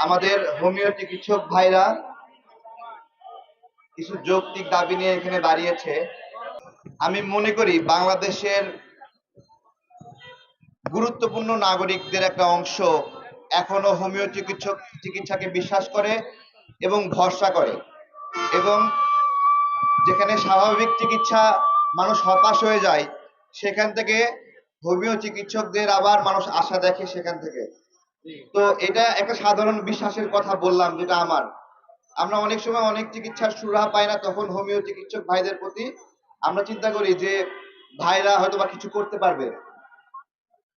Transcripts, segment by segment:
আমাদের হোমিও চিকিৎসক ভাইরা কিছু যৌক্তিক দাবি নিয়ে এখানে দাঁড়িয়েছে। আমি মনে করি বাংলাদেশের গুরুত্বপূর্ণ নাগরিকদের একটা অংশ এখনো হোমিও চিকিৎসাকে বিশ্বাস করে এবং ভরসা করে, এবং যেখানে স্বাভাবিক চিকিৎসা মানুষ হতাশ হয়ে যায়, সেখান থেকে হোমিও চিকিৎসকদের আবার মানুষ আশা দেখে সেখান থেকে। তো এটা একটা সাধারণ বিশ্বাসের কথা বললাম, যেটা আমরা অনেক সময় অনেক চিকিৎসার সুরাহা পাই না, তখন হোমিও চিকিৎসক ভাইদের প্রতি আমরা চিন্তা করি যে ভাইরা হয়তো বা কিছু করতে পারবে।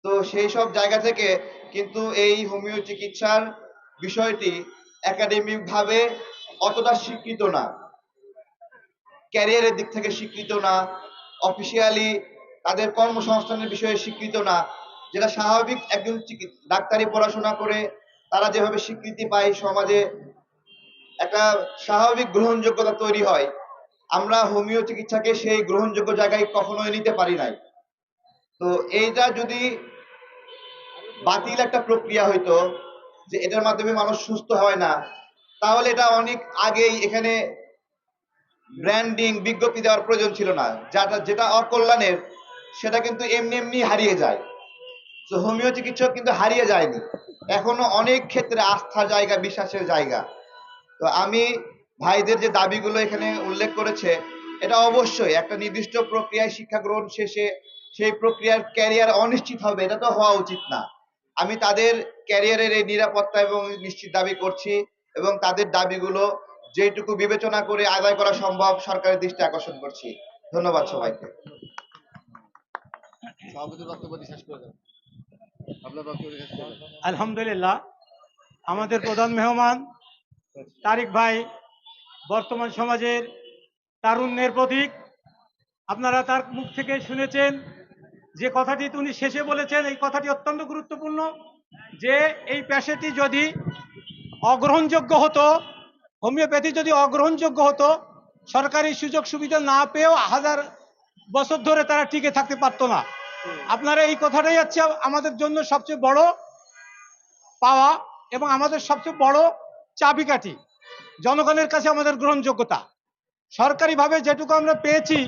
তো সেই সব জায়গা থেকে কিন্তু এই হোমিও চিকিৎসার বিষয়টি একাডেমিক ভাবে অতটা স্বীকৃত না, ক্যারিয়ারের দিক থেকে স্বীকৃত না, অফিসিয়ালি তাদের কর্মসংস্থানের বিষয়ে স্বীকৃত না, যেটা স্বাভাবিক একজন ডাক্তারি পড়াশোনা করে তারা যেভাবে স্বীকৃতি পায় সমাজে, একটা স্বাভাবিক গ্রহণযোগ্যতা তৈরি হয়। আমরা হোমিও চিকিৎসাকে সেই গ্রহণযোগ্য জায়গায় কখনোই নিতে পারি নাই। তো এইটা যদি বাতিল একটা প্রক্রিয়া হইতো, যে এটার মাধ্যমে মানুষ সুস্থ হয় না, তাহলে এটা অনেক আগেই এখানে ব্র্যান্ডিং বিজ্ঞপ্তি দেওয়ার প্রয়োজন ছিল না। যেটা অকল্যাণের সেটা কিন্তু এমনি এমনি হারিয়ে যায়। তো হোমিও চিকিৎসক কিন্তু হারিয়ে যায়নি, এখনো অনেক ক্ষেত্রে আস্থার জায়গা, বিশ্বাসের জায়গা। তো আমি ভাইদের যে দাবিগুলো এখানে উল্লেখ করেছে, এটা অবশ্যই একটা নির্দিষ্ট প্রক্রিয়ায় শিক্ষা গ্রহণ শেষে সেই প্রক্রিয়ার ক্যারিয়ার অনিশ্চিত হবে, এটা তো হওয়া উচিত না। আমি তাদের ক্যারিয়ারের এই নিরাপত্তা এবং নিশ্চিত দাবি করছি, এবং তাদের দাবিগুলো যেটুকু বিবেচনা করে আদায় করা সম্ভব সরকারের দৃষ্টি আকর্ষণ করছি। ধন্যবাদ সবাইকে। আলহামদুলিল্লাহ, আমাদের প্রধান মেহমান তারিক ভাই বর্তমান সমাজের তারুণ্যের প্রতীক। আপনারা তার মুখ থেকে শুনেছেন যে কথাটি উনি শেষে বলেছেন, এই কথাটি অত্যন্ত গুরুত্বপূর্ণ, যে এই পেশাটি যদি অগ্রহণযোগ্য হতো, হোমিওপ্যাথি যদি অগ্রহণযোগ্য হতো, সরকারি সুযোগ সুবিধা না পেয়েও হাজার বছর ধরে তারা টিকে থাকতে পারতো না। আপনারা এই কথাটাই হচ্ছে আমাদের জন্য সবচেয়ে বড় পাওয়া এবং আমাদের সবচেয়ে বড় চাবিকাঠি, জনগণের কাছে আমাদের গ্রহণযোগ্যতা। সরকারিভাবে যেটুকু আমরা পেয়েছি,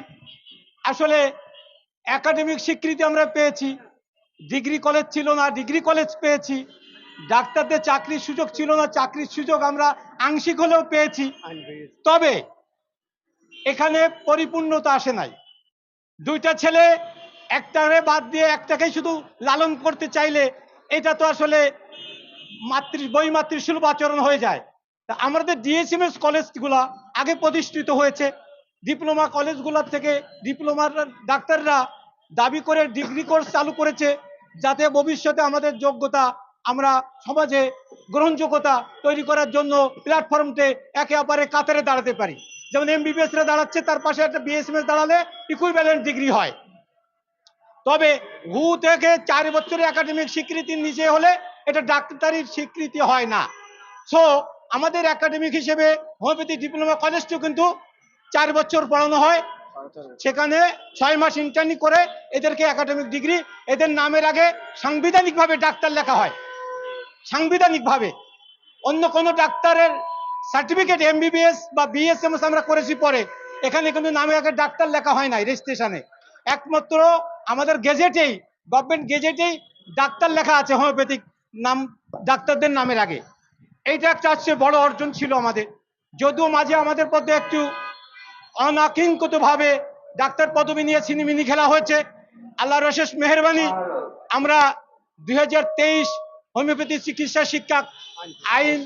আসলে একাডেমিক স্বীকৃতি আমরা পেয়েছি, ডিগ্রি কলেজ ছিল না, ডিগ্রি কলেজ পেয়েছি, ডাক্তারদের চাকরির সুযোগ ছিল না, চাকরির সুযোগ আমরা আংশিক হলেও পেয়েছি। তবে এখানে পরিপূর্ণতা আসে নাই। দুইটা ছেলে একটারে বাদ দিয়ে একটাকেই শুধু লালন করতে চাইলে এটা তো আসলে বৈমাতৃসুলভ আচরণ হয়ে যায়। তা আমাদের ডিএসএমএস কলেজগুলা আগে প্রতিষ্ঠিত হয়েছে, ডিপ্লোমা কলেজগুলোর থেকে ডিপ্লোমার ডাক্তাররা দাবি করে ডিগ্রি কোর্স চালু করেছে, যাতে ভবিষ্যতে আমাদের যোগ্যতা, আমরা সমাজে গ্রহণযোগ্যতা তৈরি করার জন্য প্ল্যাটফর্মতে একে অপরে কাতারে দাঁড়াতে পারি। যেমন এমবিবিএসরা দাঁড়াচ্ছে, তার পাশে একটা বিএসএমএস দাঁড়ালে ইকুইভ্যালেন্ট ডিগ্রি হয়। তবে হু থেকে 4 বছরের একাডেমিক স্বীকৃতির নিচে হলে এটা ডাক্তারির স্বীকৃতি হয় না। সো আমাদের একাডেমিক হিসেবে হোমিওপ্যাথি ডিপ্লোমা কলেজটিও কিন্তু 4 বছর পড়ানো হয়, সেখানে 6 মাস ইন্টার্নি করে এদেরকে একাডেমিক ডিগ্রি, এদের নামের আগে সাংবিধানিকভাবে ডাক্তার লেখা হয়। সাংবিধানিকভাবে অন্য কোনো ডাক্তারের সার্টিফিকেট এমবিবিএস বা বিএসএমএস আমরা করেছি পরে, এখানে কিন্তু নামে আগে ডাক্তার লেখা হয় না রেজিস্ট্রেশনে। একমাত্র আমাদের গেজেটেই, গভর্নমেন্ট গেজেটেই ডাক্তার লেখা আছে হোমিওপ্যাথিক নাম, ডাক্তারদের নামের আগে। এইটা একটা হচ্ছে বড় অর্জন ছিল আমাদের। যদিও মাঝে আমাদের মধ্যে একটু অনাকাঙ্ক্ষিতভাবে ডাক্তার পদবি নিয়ে ছিনিমিনি খেলা হয়েছে, আল্লাহর অশেষ মেহেরবানি আমরা 2023 হোমিওপ্যাথি চিকিৎসা শিক্ষা আইন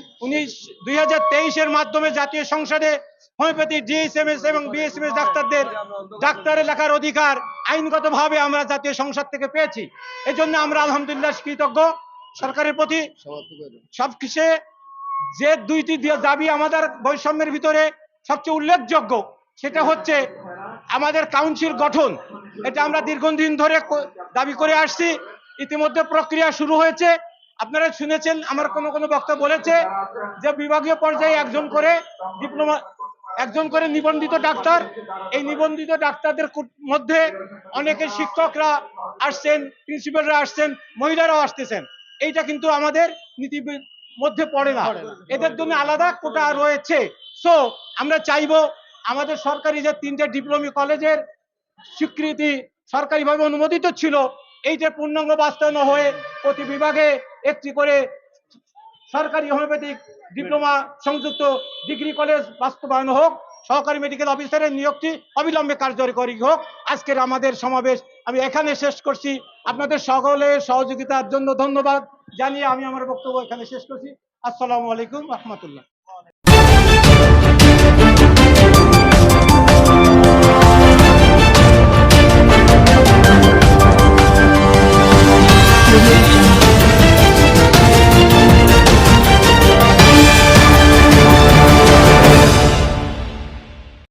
2023-এর মাধ্যমে জাতীয় সংসদে হোমিওপ্যাথি ডিএসএমএস এবং বিএসএমএস ডাক্তারের লেখার অধিকার আইনগতভাবে আমরা জাতীয় সংসদ থেকে পেয়েছি। এই জন্য আমরা আলহামদুলিল্লাহ কৃতজ্ঞ সরকারের প্রতি। সবকিছু যে দুইটি দাবি আমাদের বৈষম্যের ভিতরে সবচেয়ে উল্লেখযোগ্য, সেটা হচ্ছে আমাদের কাউন্সিল গঠন। এটা আমরা দীর্ঘদিন ধরে দাবি করে আসছি, ইতিমধ্যে প্রক্রিয়া শুরু হয়েছে। আপনারা শুনেছেন আমার কোনো বক্তা বলেছে যে বিভাগীয় পর্যায়ে একজন করে নিবন্ধিত ডাক্তার, এই নিবন্ধিত ডাক্তারদের মধ্যে অনেকে শিক্ষকরা আসছেন, প্রিন্সিপালরা আসছেন, মহিলারাও আসতেছেন। এইটা কিন্তু আমাদের মধ্যে পড়ে না, এদের জন্য আলাদা কোটা রয়েছে। সো আমরা চাইবো আমাদের সরকারি যে 3টে ডিপ্লোমা কলেজের স্বীকৃতি সরকারিভাবে অনুমোদিত ছিল, এইটা পূর্ণাঙ্গ বাস্তবায়ন হয়ে প্রতি বিভাগে একটি করে সরকারি হোমিওপ্যাথিক ডিপ্লোমা সংযুক্ত ডিগ্রি কলেজ বাস্তবায়ন হোক, সহকারী মেডিকেল অফিসারের নিয়োগটি অবিলম্বে কার্যকরী হোক। আজকের আমাদের সমাবেশ আমি এখানে শেষ করছি। আপনাদের সকলের সহযোগিতার জন্য ধন্যবাদ জানিয়ে আমি আমার বক্তব্য এখানে শেষ করছি। আসসালামু আলাইকুম রহমতুল্লাহ।